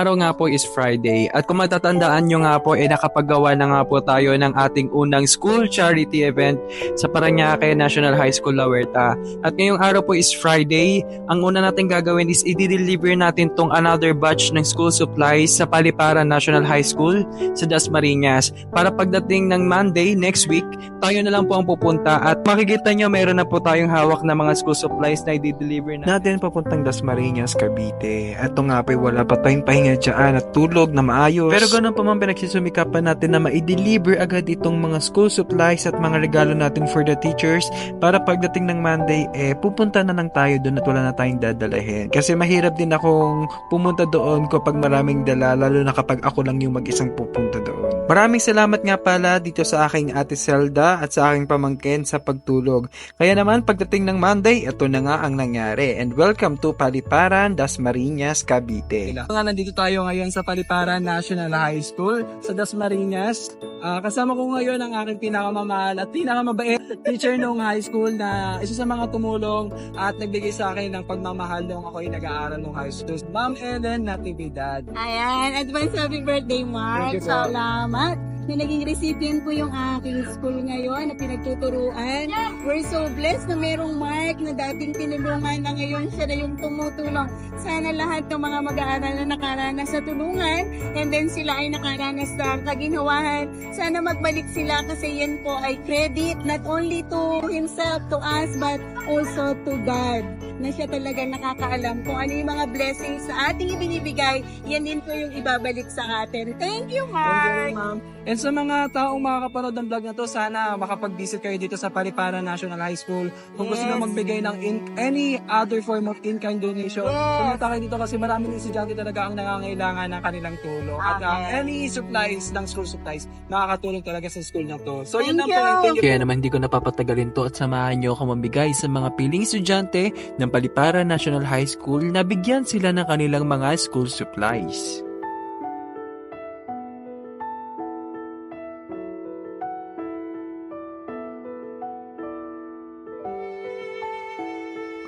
araw nga po is Friday at kung matatandaan nyo nga po nakapagawa na nga po tayo ng ating unang school charity event sa Parañaque National High School, La Huerta. At ngayong araw po is Friday, ang una natin gagawin is i-deliver natin tong another batch ng school supplies sa Paliparan National High School sa Dasmariñas para pagdating ng Monday next week, tayo na lang po ang pupunta at makikita nyo meron na po tayong hawak na mga school supplies na i-deliver natin papuntang Dasmariñas, Cavite. At ito nga po wala pa tayong pahinga dyan at tulog na maayos. Pero ganun pa man pinagsisumikapan natin na ma-deliver agad itong mga school supplies at mga regalo natin for the teachers para pagdating ng Monday, pupunta na lang tayo doon at wala na tayong dadalahin. Kasi mahirap din akong pumunta doon kapag maraming dala, lalo na kapag ako lang yung mag-isang pupunta doon. Maraming salamat nga pala dito sa aking ate Zelda at sa aking pamangkin sa pagtulog. Kaya naman pagdating ng Monday, ito na nga ang nangyari. And welcome to Paliparan, Dasmariñas, Cavite. Nandito tayo ngayon sa Paliparan National High School sa Dasmariñas. Kasama ko ngayon ang aking pinakamamahal at pinakamabait teacher noong high school na isa sa mga tumulong at nagbigay sa akin ng pagmamahal noong ako ay nag-aaral noong high school. Ma'am Ellen Natividad. Ayan, advance happy birthday, Mark. Salamat na naging recipient ko yung aking school ngayon na pinagtuturuan. We're so blessed na merong Mark na dating tinulungan na ngayon siya na yung tumutulong. Sana lahat ng mga mag-aaral na nakaranas sa tulungan and then sila ay nakaranas sa kaginawahan. Sana magbalik sila kasi yan po ay credit not only to himself, to us, but also to God. Na siya talaga nakakaalam kung ano yung mga blessings sa ating ibinibigay, yan din po yung ibabalik sa atin. Thank you, Mark! Thank you, ma'am. And sa mga taong makakapanood ng vlog na to, sana makapag-visit kayo dito sa Paliparan National High School. Kung gusto nyo magbigay ng any other form of in-kind donation, pumunta kayo dito kasi maraming estudyante talaga ang nangangailangan ng kanilang tulong. At any supplies ng school supplies, makakatulong talaga sa school na to. So yun lang po. Kaya naman hindi ko napapatagalin to at samahan nyo ako mamigay sa mga piling estudyante ng Paliparan National High School na bigyan sila ng kanilang mga school supplies.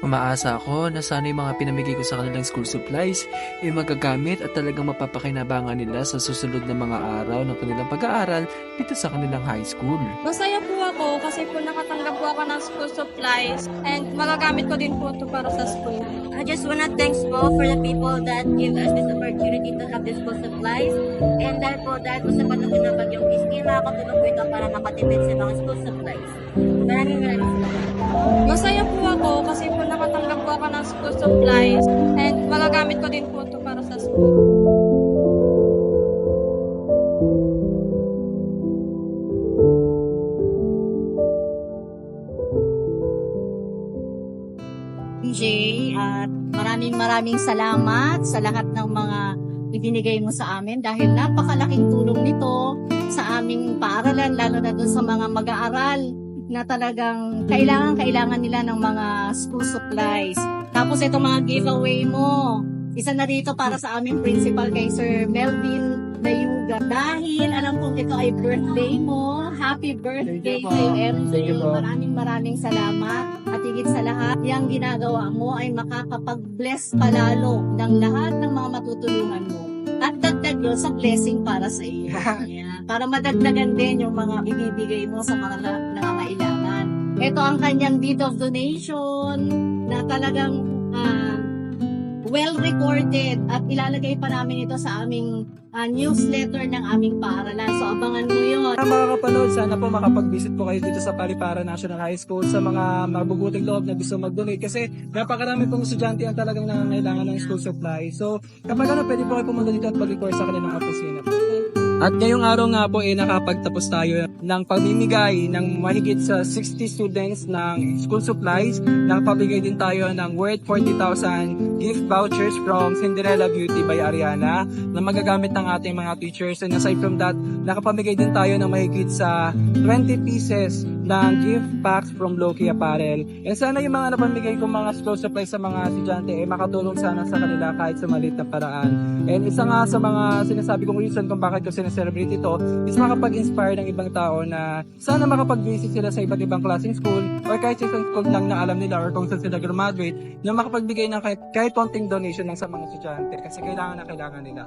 Umaasa ako na sana yung mga pinamigay ko sa kanilang school supplies ay magagamit at talagang mapapakinabangan nila sa susunod na mga araw ng kanilang pag-aaral dito sa kanilang high school. Masaya po ako kasi po nakatanggap po ako ng school supplies and magagamit ko din po ito para sa school. I just wanna thanks po for the people that give us this opportunity to have this school supplies. And dahil po sa panahon ng Bagyong Christine, makakatulong po ito para makatipid sa mga school supplies. Maraming salamat. Masaya po ako kasi po nakatanggap po ako ng school supplies and magagamit ko din po ito para sa school. DJ, at maraming salamat sa lahat ng mga ibinigay mo sa amin dahil napakalaking tulong nito sa aming paaralan, lalo na dun sa mga mag-aaral na talagang kailangan nila ng mga school supplies. Tapos itong mga giveaway mo, isa na dito para sa aming principal kay Sir Melvin Dayuga. Dahil alam kong ito ay birthday mo, happy birthday sa'yo, MJ. Maraming salamat. At higit sa lahat, yung ginagawa mo ay makakapag-bless palalo ng lahat ng mga matutulungan mo. At dagdag yun sa blessing para sa iyo. Ayan. Para madagdagan din yung mga ibibigay mo sa mga nangangailangan. Ito ang kanyang deed of donation na talagang well-recorded at ilalagay pa namin ito sa aming newsletter ng aming paaralan. So, abangan mo yun. Mga kapanood, sana po makapag-visit po kayo dito sa Paliparan National High School sa mga mabubuting loob na gusto mag-donate kasi napakarami pong estudyante ang talagang nangangailangan ng school supply. So, kapag pwede po kayo pumunta dito at mag-record sa kanilang opisina. At ngayong araw nga po nakapagtapos tayo ng pamimigay ng mahigit sa 60 students ng school supplies. Nakapamigay din tayo ng worth 40,000 gift vouchers from Cinderella Beauty by Ariana na magagamit ng ating mga teachers. And aside from that, nakapamigay din tayo ng mahigit sa 20 pieces ng gift packs from Loki Apparel. And sana yung mga napamigay kong mga school supplies sa mga estudyante makatulong sana sa kanila kahit sa maliit na paraan. And isa nga sa mga sinasabi kong reason kung bakit ko sineselebrate ito is makapag-inspire ng ibang tao na sana makapag-visit sila sa iba't ibang klaseng school or kahit sa isang school lang na alam nila or kung saan sila graduate na makapagbigay ng kahit konting donation lang sa mga estudyante kasi kailangan na kailangan nila.